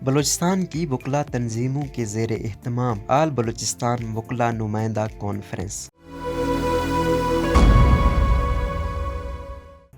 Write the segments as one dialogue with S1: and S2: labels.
S1: بلوچستان کی وکلا تنظیموں کے زیر اہتمام آل بلوچستان وکلا نمائندہ کانفرنس۔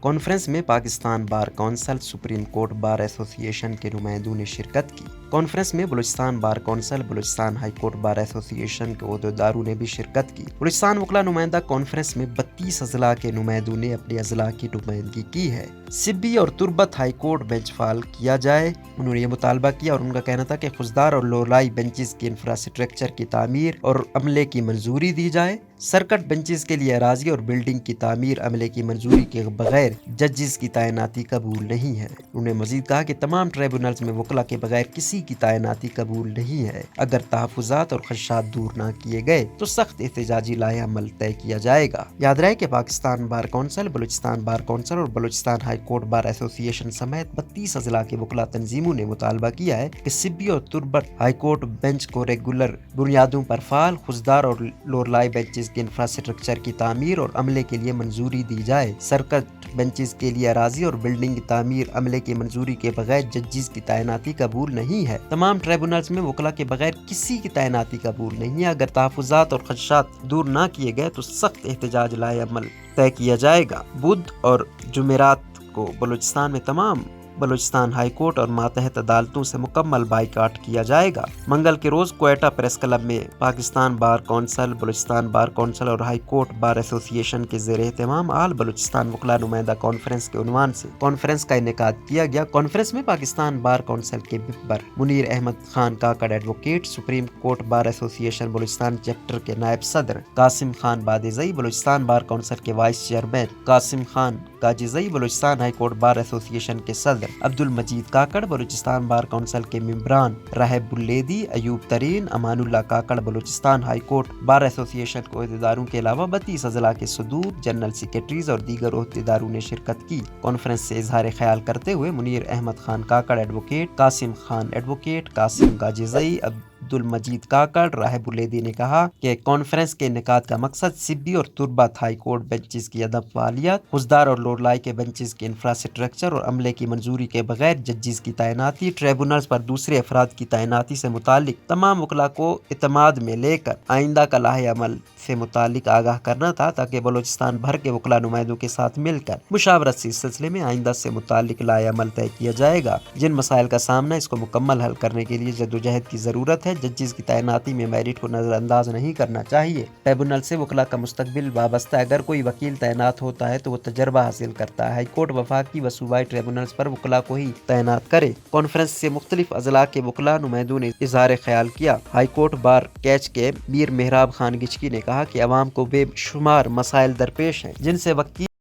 S1: کانفرنس میں Pakistan bar council, supreme court bar association کے نمائندوں نے شرکت کی۔ کانفرنس میں Balochistan bar council, Balochistan high court bar association کے عہدیداروں نے بھی شرکت کی۔ بلوچستان وکلا نمائندہ کانفرنس میں 32 اضلاع کے نمائندوں نے اپنے اضلاع کی نمائندگی کی ہے۔ سبی اور تربت ہائی کورٹ بینچ فعال کیا جائے، انہوں نے یہ مطالبہ کیا اور ان کا کہنا تھا کہ خضدار اور لولائی بینچز کی انفراسٹرکچر کی تعمیر اور عملے کی منظوری دی جائے۔ سرکٹ بینچز کے لیے اراضی اور بلڈنگ کی تعمیر عملے کی منظوری کے بغیر ججز کی تعیناتی قبول نہیں ہے۔ انہوں نے مزید کہا کہ تمام ٹریبونلز میں وکلا کے بغیر کسی کی تعیناتی قبول نہیں ہے۔ اگر تحفظات اور خدشات دور نہ کیے گئے تو سخت احتجاجی لائحہ عمل طے کیا جائے گا۔ یاد رہے کہ Pakistan bar council, Balochistan bar council اور بلوچستان ہائی کورٹ بار ایسوسی ایشن سمیت 32 اضلاع کے وکلا تنظیموں نے مطالبہ کیا ہے کہ سبی اور تربت ہائی کورٹ بینچ کو ریگولر بنیادوں پر فعال، خضدار اور لولائی بینچز کی انفراسٹرکچر کی تعمیر اور عملے کے لیے منظوری دی جائے۔ سرکٹ بینچز کے لیے اراضی اور بلڈنگ کی تعمیر عملے کی منظوری کے بغیر ججز کی تعیناتی قبول نہیں ہے۔ تمام ٹریبونلز میں وکلا کے بغیر کسی کی تعیناتی قبول نہیں ہے۔ اگر تحفظات اور خدشات دور نہ کیے گئے تو سخت احتجاج لائحہ عمل طے کیا جائے گا۔ بدھ اور جمعرات کو بلوچستان میں تمام بلوچستان ہائی کورٹ اور ماتحت عدالتوں سے مکمل بائیکاٹ کیا جائے گا۔ منگل کے روز کوئٹہ پریس کلب میں Pakistan bar council, Balochistan bar council اور high court bar association کے زیر اہتمام آل بلوچستان وکلا نمائندہ کانفرنس کے عنوان سے کانفرنس کا انعقاد کیا گیا۔ کانفرنس میں پاکستان بار کونسل کے member Munir Ahmed Khan Kakar advocate, supreme court bar association Balochistan chapter کے نائب صدر قاسم خان بادزئی، بلوچستان بار کونسل کے vice chairman Qasim Khan Kajzai, Balochistan high court bar association کے صدر عبد المجید کاکڑ، بلوچستان بار کونسل کے ممبران راہب اللیدی، Ayub Tareen, Amanullah Kakar, Balochistan high court bar association کے عہدیداروں کے علاوہ 32 اضلاع کے صدور، جنرل سیکریٹریز اور دیگر عہدیداروں نے شرکت کی۔ کانفرنس سے اظہار خیال کرتے ہوئے منیر احمد خان کاکڑ ایڈوکیٹ، قاسم خان ایڈوکیٹ، قاسم کاجزئی، عبد المجید کاکڑ، راہب اللیدی نے کہا کہ کانفرنس کے انعقاد کا مقصد سبی اور تربت ہائی کورٹ بینچز کی عدم فعالیت، خضدار اور لولائی کے بینچز کی انفراسٹرکچر اور عملے کی منظوری کے بغیر ججز کی تعیناتی، ٹریبونلز پر دوسرے افراد کی تعیناتی سے متعلق تمام وکلا کو اعتماد میں لے کر آئندہ کا لائحہ عمل سے متعلق آگاہ کرنا تھا، تاکہ بلوچستان بھر کے وکلا نمائندوں کے ساتھ مل کر مشاورت سے اس سلسلے میں آئندہ سے متعلق لائحہ عمل طے کیا جائے گا۔ جن مسائل کا سامنا اس کو مکمل حل کرنے کے لیے جدوجہد کی ضرورت ہے، ججز کی تعیناتی میں میرٹ کو نظر انداز نہیں کرنا چاہیے۔ ٹریبونل سے وکلا کا مستقبل وابستہ ہے۔ اگر کوئی وکیل تعینات ہوتا ہے تو وہ تجربہ حاصل کرتا ہے۔ ہائی کورٹ وفاقی و صوبائی ٹریبونلز پر وکلا کو ہی تعینات کرے۔ کانفرنس سے مختلف اضلاع کے وکلا نمائندوں نے اظہار خیال کیا۔ ہائی کورٹ بار کیچ کے میر محراب خان گچکی نے کہا کہ عوام کو بے شمار مسائل درپیش ہیں، جن سے وکیل